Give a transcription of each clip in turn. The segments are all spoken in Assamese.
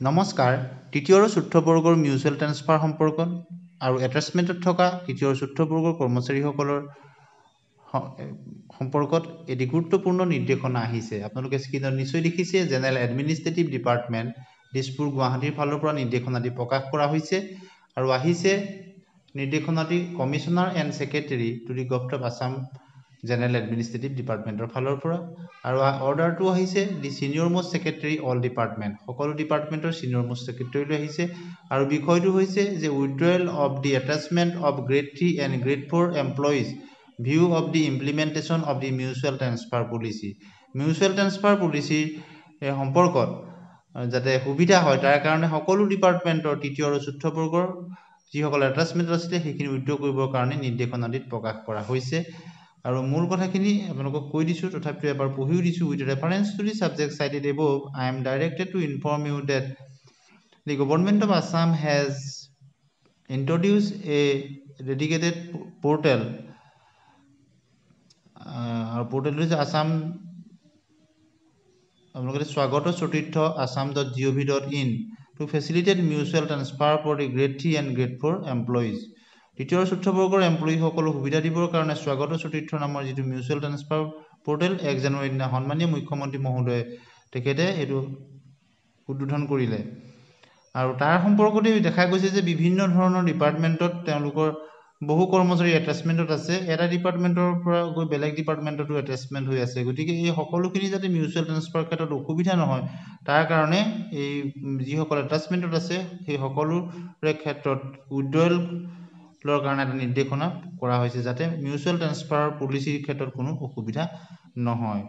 নমস্কাৰ তৃতীয় আৰু চতুৰ্থ বৰ্গৰ মিউচুৱেল ট্ৰান্সফাৰ সম্পৰ্কত আৰু এটাচমেণ্টত থকা তৃতীয় আৰু চতুৰ্থ বৰ্গৰ কৰ্মচাৰীসকলৰ সম্পৰ্কত এটি গুৰুত্বপূৰ্ণ নিৰ্দেশনা আহিছে। আপোনালোকে স্ক্ৰীনত নিশ্চয় দেখিছে জেনেৰেল এডমিনিষ্ট্ৰেটিভ ডিপাৰ্টমেণ্ট দিছপুৰ গুৱাহাটীৰ ফালৰ পৰা নিৰ্দেশনাটি প্ৰকাশ কৰা হৈছে আৰু আহিছে নিৰ্দেশনাটি commissioner and secretary to the government of Assam general administrative ডিপাৰ্টমেণ্টৰ ফালৰ পৰা আৰু অৰ্ডাৰটো আহিছে the senior most secretary all department সকলো ডিপাৰ্টমেণ্টৰ ছিনিয়ৰ মোষ্ট ছেক্ৰেটাৰীলৈ আহিছে আৰু বিষয়টো হৈছে যে withdrawal of the attachment of grade 3 and grade 4 employees view of the implementation of the mutual transfer policy mutual transfer পলিচিৰ সম্পৰ্কত যাতে সুবিধা হয় তাৰ কাৰণে সকলো ডিপাৰ্টমেণ্টৰ তৃতীয় আৰু চতুৰ্থ বৰ্গৰ যিসকল এটাচমেণ্ট আছিলে সেইখিনি উইথড্ৰ কৰিবৰ কাৰণে নিৰ্দেশনাটিত প্ৰকাশ কৰা হৈছে আৰু মূল কথাখিনি আপোনালোকক কৈ দিছোঁ তথাপিও এবাৰ পঢ়িও দিছোঁ with reference to the subject cited above I am directed to inform you that the government of Assam has introduced a dedicated portal our portal is Assam আপোনালোকে স্বাগত চতুৰ্থ assam.gov.in to facilitate mutual transfer for the grade 3 and grade 4 employees তৃতীয় আৰু চতুৰ্থ বৰ্গৰ এমপ্লয়ীসকলক সুবিধা দিবৰ কাৰণে স্বাগত চতুৰ্থ নামৰ যিটো মিউচুৱেল ট্ৰান্সফাৰ পোৰ্টেল 1 জানুৱাৰী দিনা সন্মানীয় মুখ্যমন্ত্ৰী মহোদয় তেখেতে এইটো উদ্বোধন কৰিলে আৰু তাৰ সম্পৰ্কতে দেখা গৈছে যে বিভিন্ন ধৰণৰ ডিপাৰ্টমেণ্টত তেওঁলোকৰ বহু কৰ্মচাৰী এটাচমেণ্টত আছে এটা ডিপাৰ্টমেণ্টৰ পৰা গৈ বেলেগ ডিপাৰ্টমেণ্টতো এটাচমেণ্ট হৈ আছে গতিকে এই সকলোখিনি যাতে মিউচুৱেল ট্ৰান্সফাৰ ক্ষেত্ৰত অসুবিধা নহয় তাৰ কাৰণে এই যিসকল এটাচমেণ্টত আছে সেই সকলোৰে ক্ষেত্ৰত উইথড্ৰয়েল কাৰণে এটা নিৰ্দেশনা কৰা হৈছে যাতে মিউচুৱেল ট্ৰান্সফাৰ পলিচিৰ ক্ষেত্ৰত কোনো অসুবিধা নহয়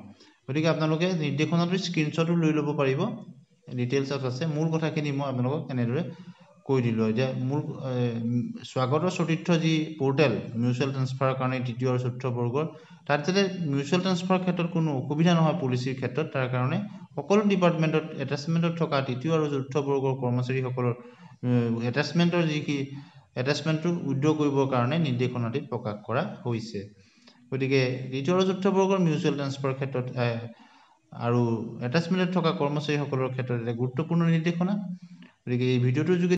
গতিকে আপোনালোকে নিৰ্দেশনাটোৰ স্ক্ৰীনশ্বটো লৈ ল'ব পাৰিব ডিটেইলছত আছে মূল কথাখিনি মই আপোনালোকক এনেদৰে কৈ দিলোঁ যে মূল স্বাগত চতুৰ্থ যি পোৰ্টেল মিউচুৱেল ট্ৰান্সফাৰৰ কাৰণে তৃতীয় আৰু চতুৰ্থ বৰ্গৰ তাত যাতে মিউচুৱেল ট্ৰান্সফাৰ ক্ষেত্ৰত কোনো অসুবিধা নহয় পলিচিৰ ক্ষেত্ৰত তাৰ কাৰণে সকলো ডিপাৰ্টমেণ্টত এটাচমেণ্টত থকা তৃতীয় আৰু চতুৰ্থ বৰ্গৰ কৰ্মচাৰীসকলৰ এটাচমেণ্টৰ যি এটাচমেণ্টটো উইথড্ৰ কৰিবৰ কাৰণে নিৰ্দেশনাটিত প্ৰকাশ কৰা হৈছে গতিকে তৃতীয় আৰু চতুৰ্থ বৰ্গৰ মিউচুৱেল ট্ৰান্সফাৰ ক্ষেত্ৰত আৰু এটাচমেণ্টত থকা কৰ্মচাৰীসকলৰ ক্ষেত্ৰত এটা গুৰুত্বপূৰ্ণ নিৰ্দেশনা গতিকে এই ভিডিঅ'টোৰ যোগেদি